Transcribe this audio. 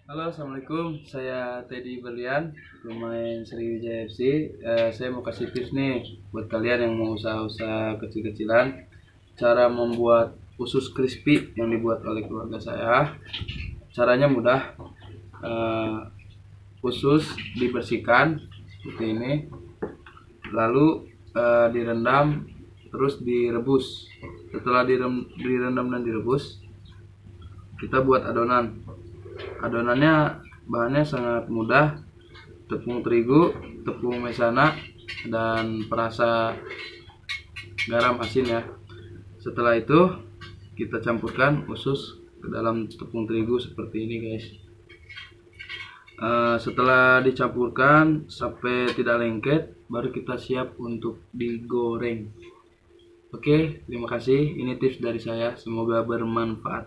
Halo, assalamualaikum. Saya Teddy Berlian, pemain Sriwijaya FC. Saya mau kasih tips nih buat kalian yang mau usaha-usaha kecil-kecilan. Cara membuat usus crispy yang dibuat oleh keluarga saya. Caranya mudah. Eh, Usus dibersihkan seperti ini, lalu direndam, terus direbus. Setelah direndam dan direbus, kita buat adonan. Adonannya bahannya sangat mudah, tepung terigu, tepung mesana, dan perasa garam asin ya. Setelah itu kita campurkan usus ke dalam tepung terigu seperti ini guys. Setelah dicampurkan sampai tidak lengket, baru kita siap untuk digoreng. Oke, terima kasih. Ini tips dari saya, semoga bermanfaat.